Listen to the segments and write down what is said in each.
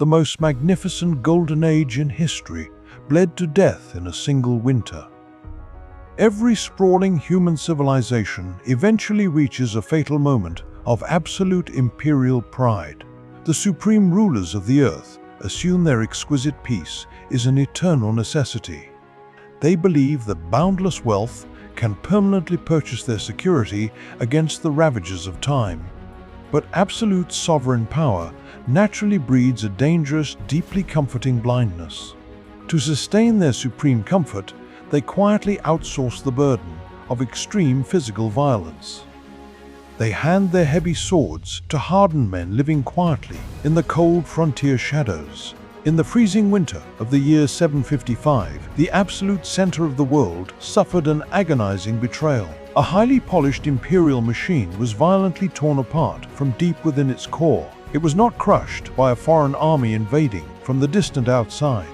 the most magnificent golden age in history, bled to death in a single winter. Every sprawling human civilization eventually reaches a fatal moment of absolute imperial pride. The supreme rulers of the earth assume their exquisite peace is an eternal necessity. They believe that boundless wealth can permanently purchase their security against the ravages of time. But absolute sovereign power naturally breeds a dangerous, deeply comforting blindness. To sustain their supreme comfort, they quietly outsource the burden of extreme physical violence. They hand their heavy swords to hardened men living quietly in the cold frontier shadows. In the freezing winter of the year 755, the absolute center of the world suffered an agonizing betrayal. A highly polished imperial machine was violently torn apart from deep within its core. It was not crushed by a foreign army invading from the distant outside.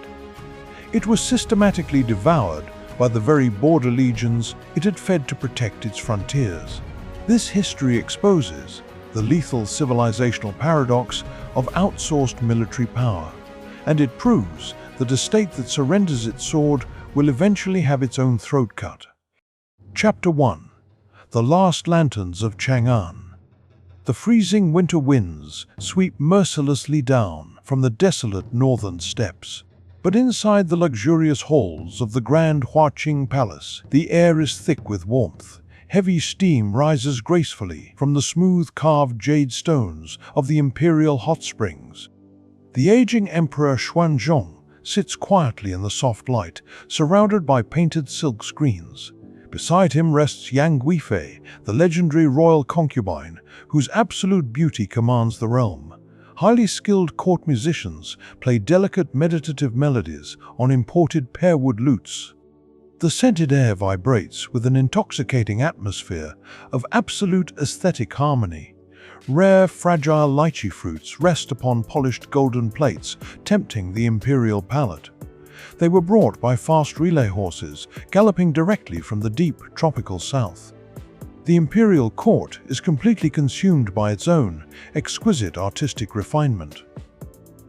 It was systematically devoured by the very border legions it had fed to protect its frontiers. This history exposes the lethal civilizational paradox of outsourced military power, and it proves that a state that surrenders its sword will eventually have its own throat cut. Chapter 1. The Last Lanterns of Chang'an. The freezing winter winds sweep mercilessly down from the desolate northern steppes. But inside the luxurious halls of the Grand Huaqing Palace, the air is thick with warmth. Heavy steam rises gracefully from the smooth carved jade stones of the imperial hot springs. The aging Emperor Xuanzong sits quietly in the soft light, surrounded by painted silk screens. Beside him rests Yang Guifei, the legendary royal concubine, whose absolute beauty commands the realm. Highly skilled court musicians play delicate meditative melodies on imported pearwood lutes. The scented air vibrates with an intoxicating atmosphere of absolute aesthetic harmony. Rare, fragile lychee fruits rest upon polished golden plates, tempting the imperial palate. They were brought by fast relay horses, galloping directly from the deep tropical south. The imperial court is completely consumed by its own exquisite artistic refinement.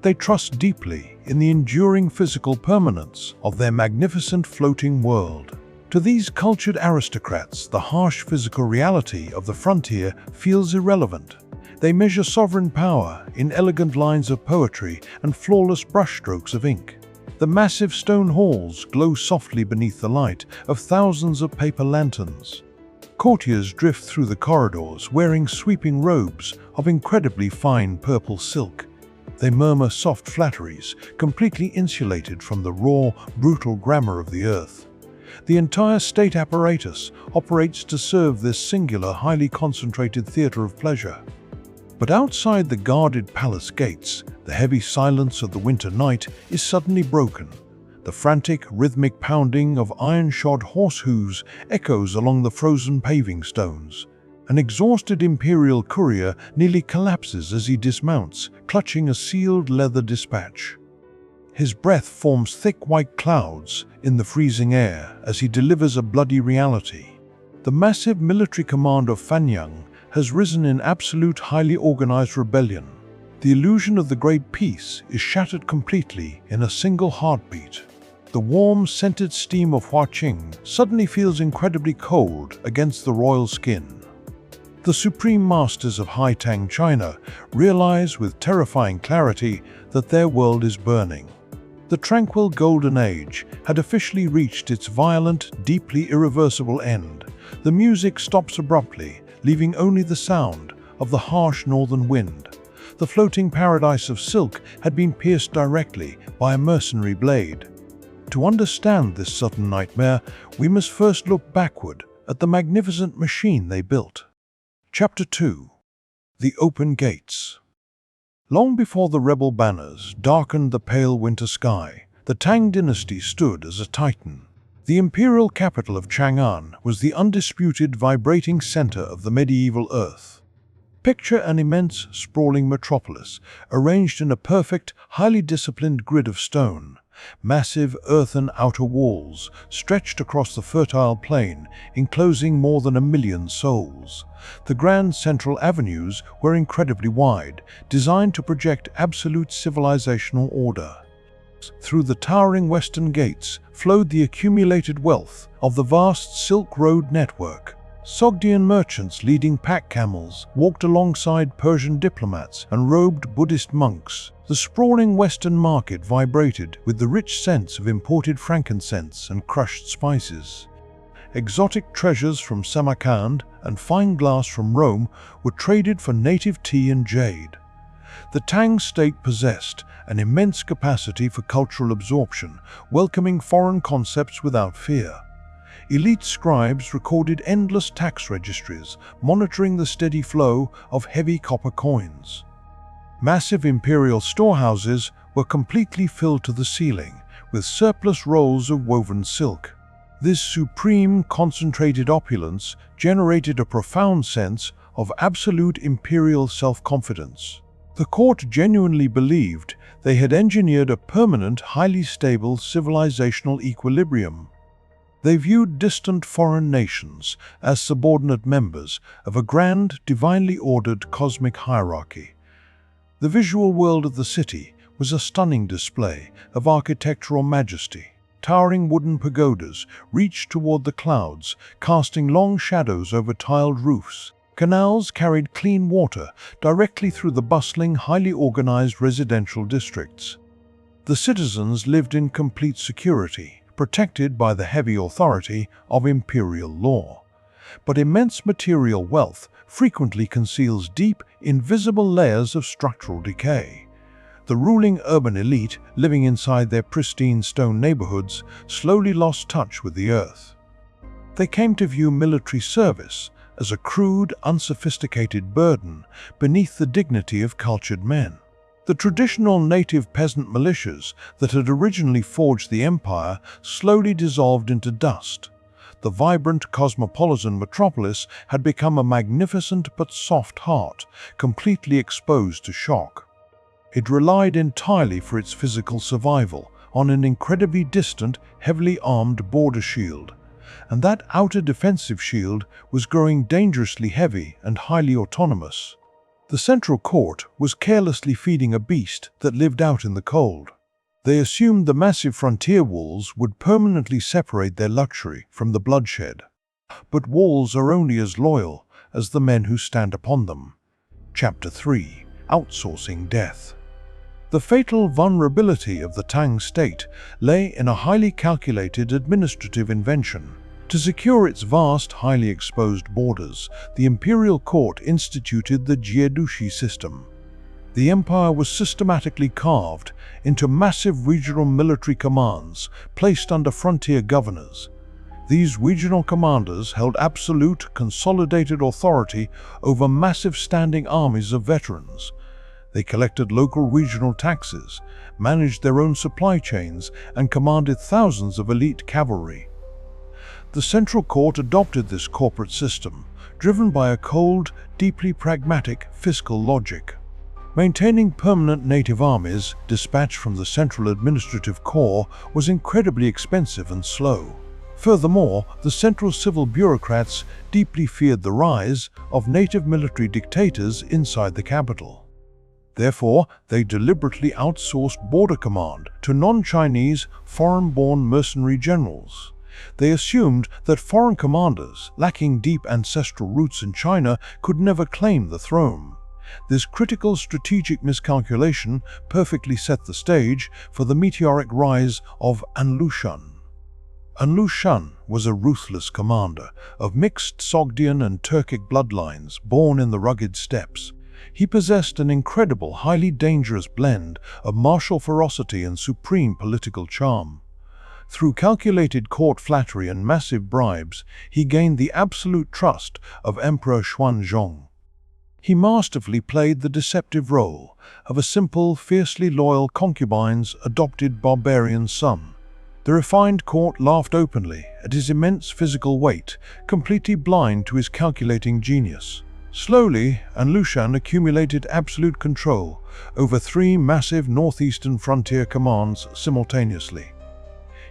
They trust deeply in the enduring physical permanence of their magnificent floating world. To these cultured aristocrats, the harsh physical reality of the frontier feels irrelevant. They measure sovereign power in elegant lines of poetry and flawless brushstrokes of ink. The massive stone halls glow softly beneath the light of thousands of paper lanterns. Courtiers drift through the corridors wearing sweeping robes of incredibly fine purple silk. They murmur soft flatteries, completely insulated from the raw, brutal grammar of the earth. The entire state apparatus operates to serve this singular, highly concentrated theater of pleasure. But outside the guarded palace gates, the heavy silence of the winter night is suddenly broken. The frantic, rhythmic pounding of iron-shod horse hooves echoes along the frozen paving stones. An exhausted imperial courier nearly collapses as he dismounts, clutching a sealed leather dispatch. His breath forms thick white clouds in the freezing air as he delivers a bloody reality. The massive military command of Fanyang has risen in absolute, highly organized rebellion. The illusion of the Great Peace is shattered completely in a single heartbeat. The warm, scented steam of Huaqing suddenly feels incredibly cold against the royal skin. The supreme masters of High Tang China realize with terrifying clarity that their world is burning. The tranquil golden age had officially reached its violent, deeply irreversible end. The music stops abruptly, leaving only the sound of the harsh northern wind. The floating paradise of silk had been pierced directly by a mercenary blade. To understand this sudden nightmare, we must first look backward at the magnificent machine they built. Chapter 2. The Open Gates. Long before the rebel banners darkened the pale winter sky, the Tang Dynasty stood as a titan. The imperial capital of Chang'an was the undisputed vibrating center of the medieval earth. Picture an immense, sprawling metropolis, arranged in a perfect, highly disciplined grid of stone. Massive earthen outer walls stretched across the fertile plain, enclosing more than 1 million souls. The grand central avenues were incredibly wide, designed to project absolute civilizational order. Through the towering western gates flowed the accumulated wealth of the vast Silk Road network. Sogdian merchants leading pack camels walked alongside Persian diplomats and robed Buddhist monks. The sprawling western market vibrated with the rich scents of imported frankincense and crushed spices. Exotic treasures from Samarkand and fine glass from Rome were traded for native tea and jade. The Tang state possessed an immense capacity for cultural absorption, welcoming foreign concepts without fear. Elite scribes recorded endless tax registries, monitoring the steady flow of heavy copper coins. Massive imperial storehouses were completely filled to the ceiling with surplus rolls of woven silk. This supreme concentrated opulence generated a profound sense of absolute imperial self-confidence. The court genuinely believed they had engineered a permanent, highly stable civilizational equilibrium. They viewed distant foreign nations as subordinate members of a grand, divinely ordered cosmic hierarchy. The visual world of the city was a stunning display of architectural majesty. Towering wooden pagodas reached toward the clouds, casting long shadows over tiled roofs. Canals carried clean water directly through the bustling, highly organized residential districts. The citizens lived in complete security, protected by the heavy authority of imperial law. But immense material wealth frequently conceals deep, invisible layers of structural decay. The ruling urban elite, living inside their pristine stone neighborhoods, slowly lost touch with the earth. They came to view military service as a crude, unsophisticated burden beneath the dignity of cultured men. The traditional native peasant militias that had originally forged the empire slowly dissolved into dust. The vibrant cosmopolitan metropolis had become a magnificent but soft heart, completely exposed to shock. It relied entirely for its physical survival on an incredibly distant, heavily armed border shield. And that outer defensive shield was growing dangerously heavy and highly autonomous. The central court was carelessly feeding a beast that lived out in the cold. They assumed the massive frontier walls would permanently separate their luxury from the bloodshed. But walls are only as loyal as the men who stand upon them. Chapter 3: Outsourcing Death. The fatal vulnerability of the Tang state lay in a highly calculated administrative invention. To secure its vast, highly exposed borders, the imperial court instituted the Jiedushi system. The empire was systematically carved into massive regional military commands placed under frontier governors. These regional commanders held absolute, consolidated authority over massive standing armies of veterans. They collected local regional taxes, managed their own supply chains, and commanded thousands of elite cavalry. The central court adopted this corporate system, driven by a cold, deeply pragmatic fiscal logic. Maintaining permanent native armies dispatched from the central administrative core was incredibly expensive and slow. Furthermore, the central civil bureaucrats deeply feared the rise of native military dictators inside the capital. Therefore, they deliberately outsourced border command to non-Chinese, foreign-born mercenary generals. They assumed that foreign commanders, lacking deep ancestral roots in China, could never claim the throne. This critical strategic miscalculation perfectly set the stage for the meteoric rise of An Lushan. An Lushan was a ruthless commander of mixed Sogdian and Turkic bloodlines born in the rugged steppes. He possessed an incredible, highly dangerous blend of martial ferocity and supreme political charm. Through calculated court flattery and massive bribes, he gained the absolute trust of Emperor Xuanzong. He masterfully played the deceptive role of a simple, fiercely loyal concubine's adopted barbarian son. The refined court laughed openly at his immense physical weight, completely blind to his calculating genius. Slowly, An Lushan accumulated absolute control over three massive northeastern frontier commands simultaneously.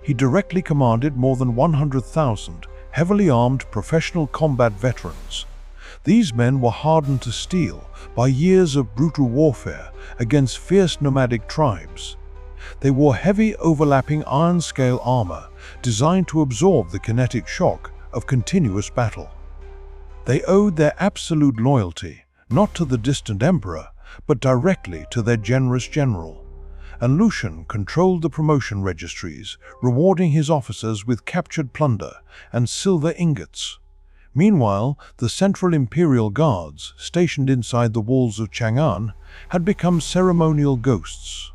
He directly commanded more than 100,000 heavily armed professional combat veterans. These men were hardened to steel by years of brutal warfare against fierce nomadic tribes. They wore heavy overlapping iron-scale armor designed to absorb the kinetic shock of continuous battle. They owed their absolute loyalty not to the distant emperor, but directly to their generous general. An Lushan controlled the promotion registries, rewarding his officers with captured plunder and silver ingots. Meanwhile, the Central Imperial Guards, stationed inside the walls of Chang'an, had become ceremonial ghosts.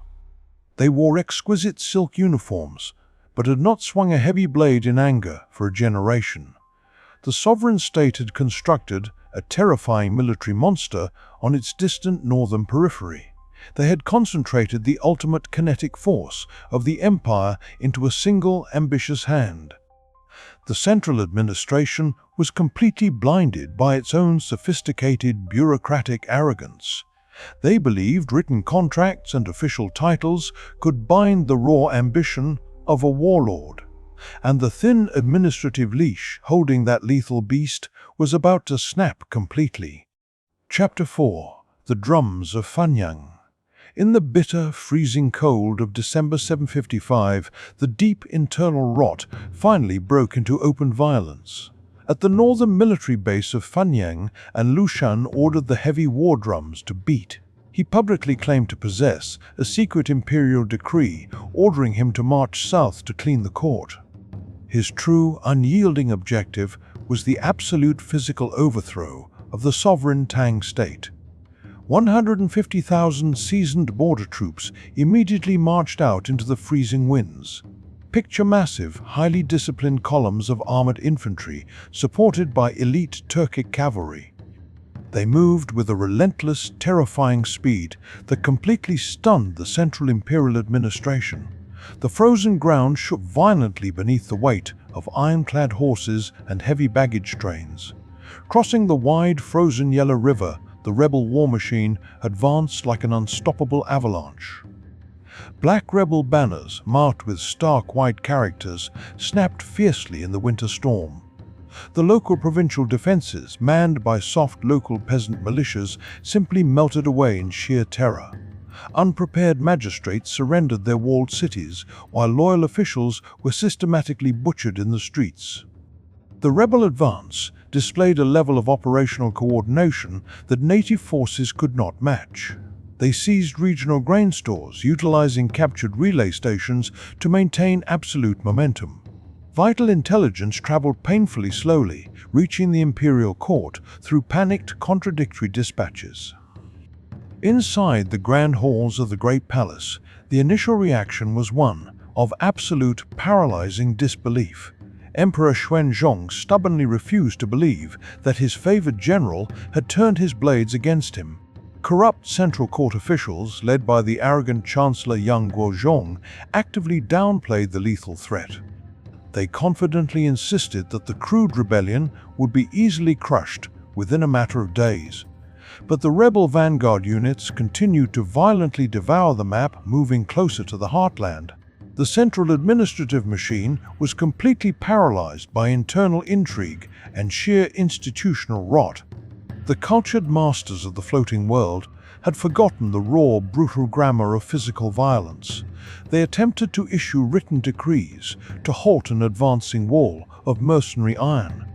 They wore exquisite silk uniforms, but had not swung a heavy blade in anger for a generation. The sovereign state had constructed a terrifying military monster on its distant northern periphery. They had concentrated the ultimate kinetic force of the empire into a single ambitious hand. The central administration was completely blinded by its own sophisticated bureaucratic arrogance. They believed written contracts and official titles could bind the raw ambition of a warlord, and the thin administrative leash holding that lethal beast was about to snap completely. Chapter 4. The Drums of Fanyang. In the bitter, freezing cold of December 755, the deep internal rot finally broke into open violence. At the northern military base of Fanyang, An Lushan ordered the heavy war drums to beat. He publicly claimed to possess a secret imperial decree ordering him to march south to clean the court. His true, unyielding objective was the absolute physical overthrow of the sovereign Tang state. 150,000 seasoned border troops immediately marched out into the freezing winds. Picture massive, highly disciplined columns of armored infantry supported by elite Turkic cavalry. They moved with a relentless, terrifying speed that completely stunned the Central Imperial administration. The frozen ground shook violently beneath the weight of ironclad horses and heavy baggage trains. Crossing the wide, frozen Yellow River, the rebel war machine advanced like an unstoppable avalanche. Black rebel banners, marked with stark white characters, snapped fiercely in the winter storm. The local provincial defenses, manned by soft local peasant militias, simply melted away in sheer terror. Unprepared magistrates surrendered their walled cities, while loyal officials were systematically butchered in the streets. The rebel advance displayed a level of operational coordination that native forces could not match. They seized regional grain stores, utilizing captured relay stations to maintain absolute momentum. Vital intelligence traveled painfully slowly, reaching the imperial court through panicked, contradictory dispatches. Inside the grand halls of the Great Palace, the initial reaction was one of absolute, paralyzing disbelief. Emperor Xuanzong stubbornly refused to believe that his favored general had turned his blades against him. Corrupt central court officials, led by the arrogant Chancellor Yang Guozhong, actively downplayed the lethal threat. They confidently insisted that the crude rebellion would be easily crushed within a matter of days. But the rebel vanguard units continued to violently devour the map, moving closer to the heartland. The central administrative machine was completely paralyzed by internal intrigue and sheer institutional rot. The cultured masters of the floating world had forgotten the raw, brutal grammar of physical violence. They attempted to issue written decrees to halt an advancing wall of mercenary iron.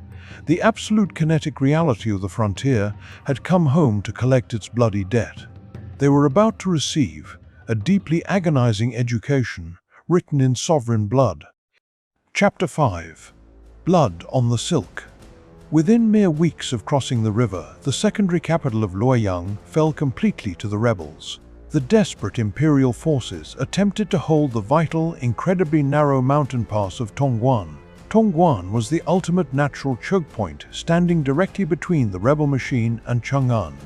The absolute kinetic reality of the frontier had come home to collect its bloody debt. They were about to receive a deeply agonizing education written in sovereign blood. Chapter 5. Blood on the Silk. Within mere weeks of crossing the river, the secondary capital of Luoyang fell completely to the rebels. The desperate imperial forces attempted to hold the vital, incredibly narrow mountain pass of Tongguan. Tongguan was the ultimate natural choke point, standing directly between the rebel machine and Chang'an.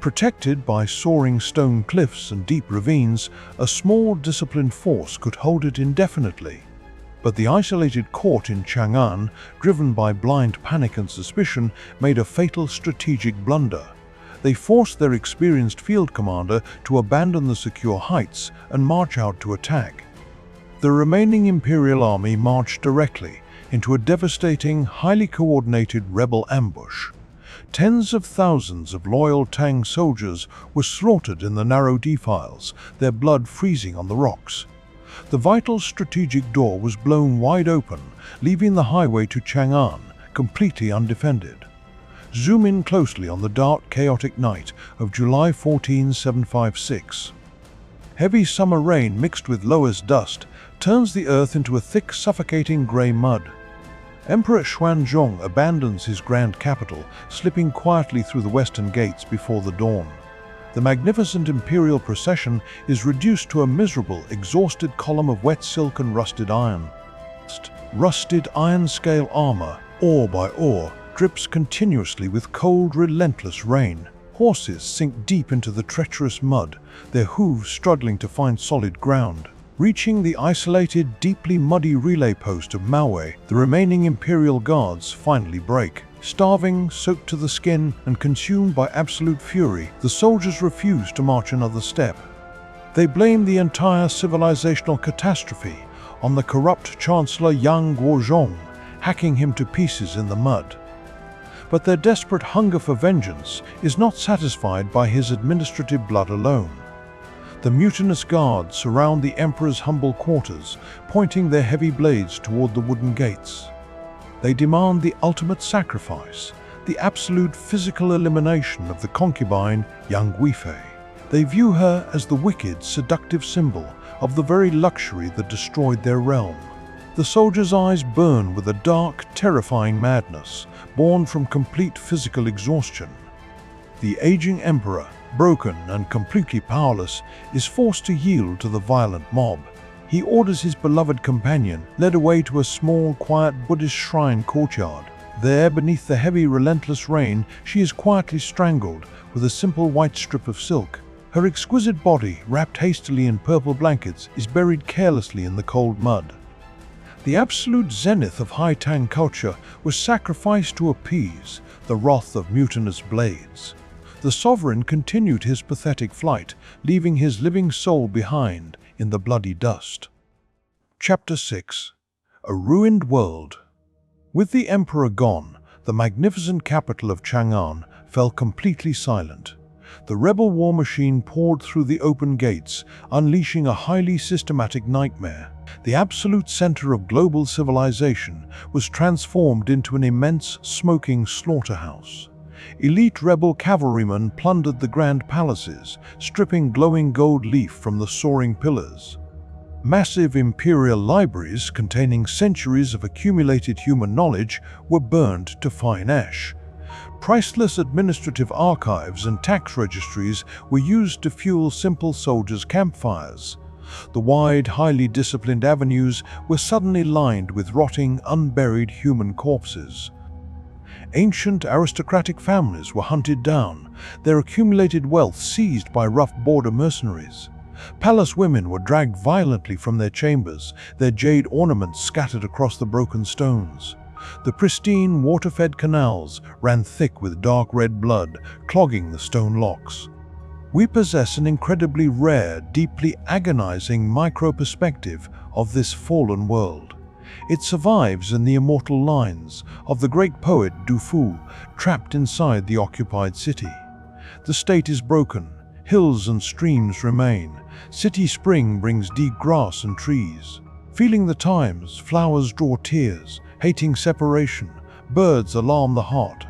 Protected by soaring stone cliffs and deep ravines, a small, disciplined force could hold it indefinitely. But the isolated court in Chang'an, driven by blind panic and suspicion, made a fatal strategic blunder. They forced their experienced field commander to abandon the secure heights and march out to attack. The remaining imperial army marched directly into a devastating, highly coordinated rebel ambush. Tens of thousands of loyal Tang soldiers were slaughtered in the narrow defiles, their blood freezing on the rocks. The vital strategic door was blown wide open, leaving the highway to Chang'an completely undefended. Zoom in closely on the dark, chaotic night of July 14, 756. Heavy summer rain mixed with lowest dust turns the earth into a thick, suffocating grey mud. Emperor Xuanzong abandons his grand capital, slipping quietly through the western gates before the dawn. The magnificent imperial procession is reduced to a miserable, exhausted column of wet silk and rusted iron. Rusted iron-scale armor, oar by oar, drips continuously with cold, relentless rain. Horses sink deep into the treacherous mud, their hooves struggling to find solid ground. Reaching the isolated, deeply muddy relay post of Maui, the remaining imperial guards finally break. Starving, soaked to the skin, and consumed by absolute fury, the soldiers refuse to march another step. They blame the entire civilizational catastrophe on the corrupt Chancellor Yang Guozhong, hacking him to pieces in the mud. But their desperate hunger for vengeance is not satisfied by his administrative blood alone. The mutinous guards surround the emperor's humble quarters, pointing their heavy blades toward the wooden gates. They demand the ultimate sacrifice, the absolute physical elimination of the concubine Yang Guifei. They view her as the wicked, seductive symbol of the very luxury that destroyed their realm. The soldiers' eyes burn with a dark, terrifying madness, born from complete physical exhaustion. The aging emperor, broken and completely powerless, is forced to yield to the violent mob. He orders his beloved companion led away to a small, quiet Buddhist shrine courtyard. There, beneath the heavy, relentless rain, she is quietly strangled with a simple white strip of silk. Her exquisite body, wrapped hastily in purple blankets, is buried carelessly in the cold mud. The absolute zenith of High Tang culture was sacrificed to appease the wrath of mutinous blades. The sovereign continued his pathetic flight, leaving his living soul behind in the bloody dust. Chapter 6. A Ruined World. With the emperor gone, the magnificent capital of Chang'an fell completely silent. The rebel war machine poured through the open gates, unleashing a highly systematic nightmare. The absolute center of global civilization was transformed into an immense, smoking slaughterhouse. Elite rebel cavalrymen plundered the grand palaces, stripping glowing gold leaf from the soaring pillars. Massive imperial libraries containing centuries of accumulated human knowledge were burned to fine ash. Priceless administrative archives and tax registries were used to fuel simple soldiers' campfires. The wide, highly disciplined avenues were suddenly lined with rotting, unburied human corpses. Ancient aristocratic families were hunted down, their accumulated wealth seized by rough border mercenaries. Palace women were dragged violently from their chambers, their jade ornaments scattered across the broken stones. The pristine, water-fed canals ran thick with dark red blood, clogging the stone locks. We possess an incredibly rare, deeply agonizing micro-perspective of this fallen world. It survives in the immortal lines of the great poet Du Fu, trapped inside the occupied city. The state is broken, hills and streams remain, city spring brings deep grass and trees. Feeling the times, flowers draw tears, hating separation, birds alarm the heart.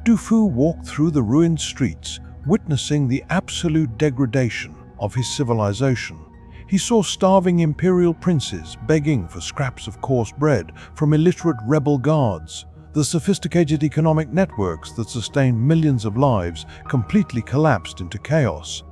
Du Fu walked through the ruined streets, witnessing the absolute degradation of his civilization. He saw starving imperial princes begging for scraps of coarse bread from illiterate rebel guards. The sophisticated economic networks that sustained millions of lives completely collapsed into chaos.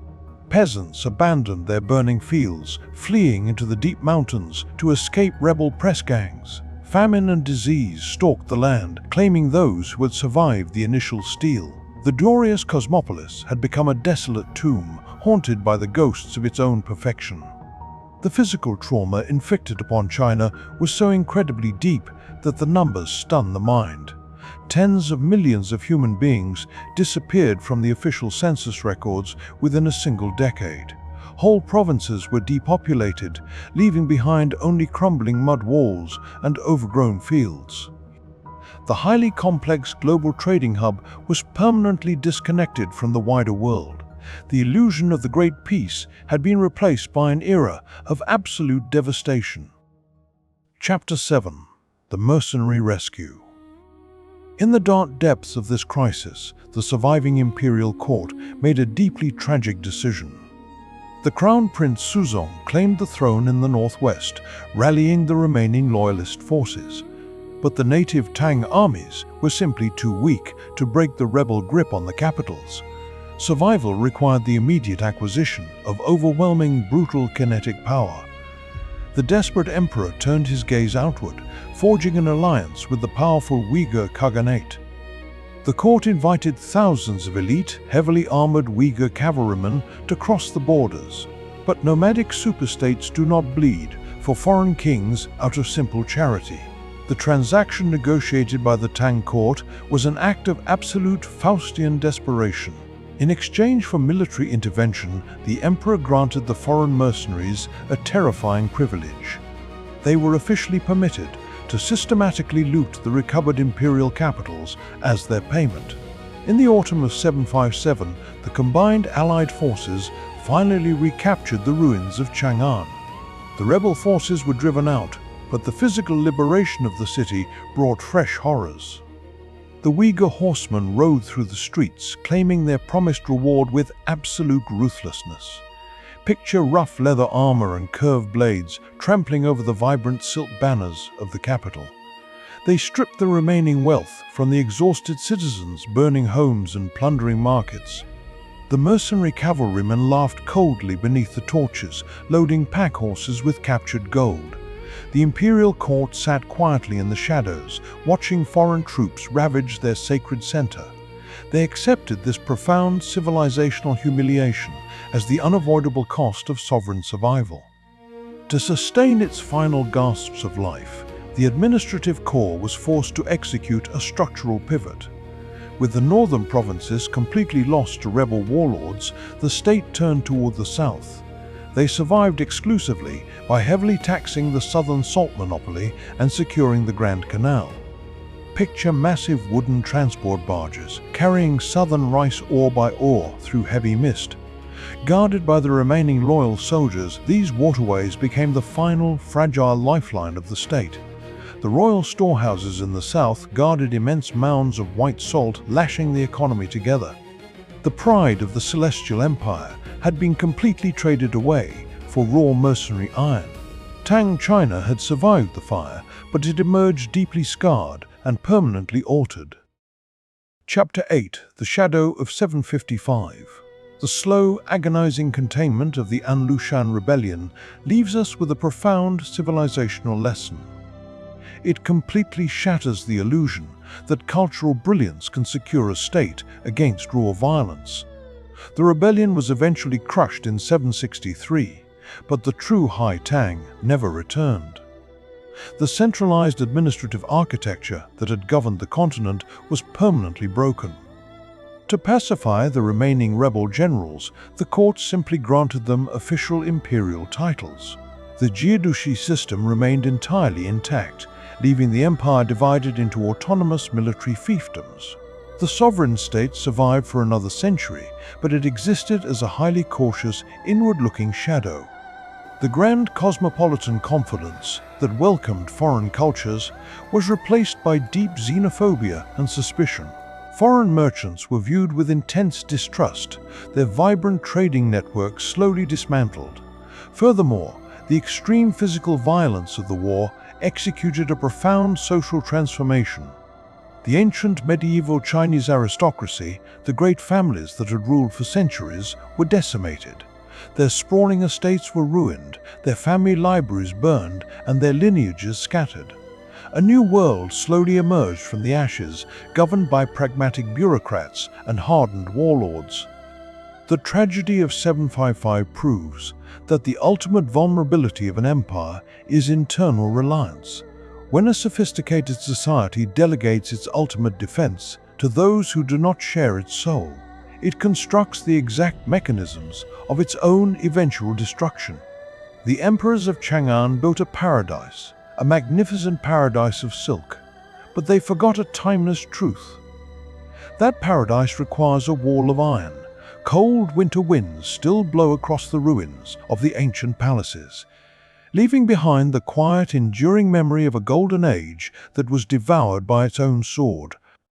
Peasants abandoned their burning fields, fleeing into the deep mountains to escape rebel press gangs. Famine and disease stalked the land, claiming those who had survived the initial steal. The glorious cosmopolis had become a desolate tomb, haunted by the ghosts of its own perfection. The physical trauma inflicted upon China was so incredibly deep that the numbers stun the mind. Tens of millions of human beings disappeared from the official census records within a single decade. Whole provinces were depopulated, leaving behind only crumbling mud walls and overgrown fields. The highly complex global trading hub was permanently disconnected from the wider world. The illusion of the Great Peace had been replaced by an era of absolute devastation. Chapter 7: The Mercenary Rescue. In the dark depths of this crisis, the surviving imperial court made a deeply tragic decision. The Crown Prince Suzong claimed the throne in the northwest, rallying the remaining loyalist forces. But the native Tang armies were simply too weak to break the rebel grip on the capitals. Survival required the immediate acquisition of overwhelming, brutal kinetic power. The desperate emperor turned his gaze outward, forging an alliance with the powerful Uyghur Khaganate. The court invited thousands of elite, heavily armored Uyghur cavalrymen to cross the borders. But nomadic superstates do not bleed for foreign kings out of simple charity. The transaction negotiated by the Tang court was an act of absolute Faustian desperation. In exchange for military intervention, the emperor granted the foreign mercenaries a terrifying privilege. They were officially permitted to systematically loot the recovered imperial capitals as their payment. In the autumn of 757, the combined allied forces finally recaptured the ruins of Chang'an. The rebel forces were driven out, but the physical liberation of the city brought fresh horrors. The Uyghur horsemen rode through the streets, claiming their promised reward with absolute ruthlessness. Picture rough leather armor and curved blades trampling over the vibrant silk banners of the capital. They stripped the remaining wealth from the exhausted citizens, burning homes and plundering markets. The mercenary cavalrymen laughed coldly beneath the torches, loading pack horses with captured gold. The imperial court sat quietly in the shadows, watching foreign troops ravage their sacred center. They accepted this profound civilizational humiliation as the unavoidable cost of sovereign survival. To sustain its final gasps of life, the administrative core was forced to execute a structural pivot. With the northern provinces completely lost to rebel warlords, the state turned toward the south. They survived exclusively by heavily taxing the southern salt monopoly and securing the Grand Canal. Picture massive wooden transport barges carrying southern rice ore by ore through heavy mist. Guarded by the remaining loyal soldiers, these waterways became the final, fragile lifeline of the state. The royal storehouses in the south guarded immense mounds of white salt, lashing the economy together. The pride of the Celestial Empire had been completely traded away for raw mercenary iron. Tang China had survived the fire, but it emerged deeply scarred and permanently altered. Chapter 8: The Shadow of 755. The slow, agonizing containment of the An Lushan Rebellion leaves us with a profound civilizational lesson. It completely shatters the illusion that cultural brilliance can secure a state against raw violence. The rebellion was eventually crushed in 763, but the true High Tang never returned. The centralized administrative architecture that had governed the continent was permanently broken. To pacify the remaining rebel generals, the court simply granted them official imperial titles. The Jiedushi system remained entirely intact, leaving the empire divided into autonomous military fiefdoms. The sovereign state survived for another century, but it existed as a highly cautious, inward-looking shadow. The grand cosmopolitan confidence that welcomed foreign cultures was replaced by deep xenophobia and suspicion. Foreign merchants were viewed with intense distrust, their vibrant trading networks slowly dismantled. Furthermore, the extreme physical violence of the war executed a profound social transformation. The ancient medieval Chinese aristocracy, the great families that had ruled for centuries, were decimated. Their sprawling estates were ruined, their family libraries burned, and their lineages scattered. A new world slowly emerged from the ashes, governed by pragmatic bureaucrats and hardened warlords. The tragedy of 755 proves that the ultimate vulnerability of an empire is internal reliance. When a sophisticated society delegates its ultimate defense to those who do not share its soul, it constructs the exact mechanisms of its own eventual destruction. The emperors of Chang'an built a paradise, a magnificent paradise of silk, but they forgot a timeless truth. That paradise requires a wall of iron. Cold winter winds still blow across the ruins of the ancient palaces, leaving behind the quiet, enduring memory of a golden age that was devoured by its own sword.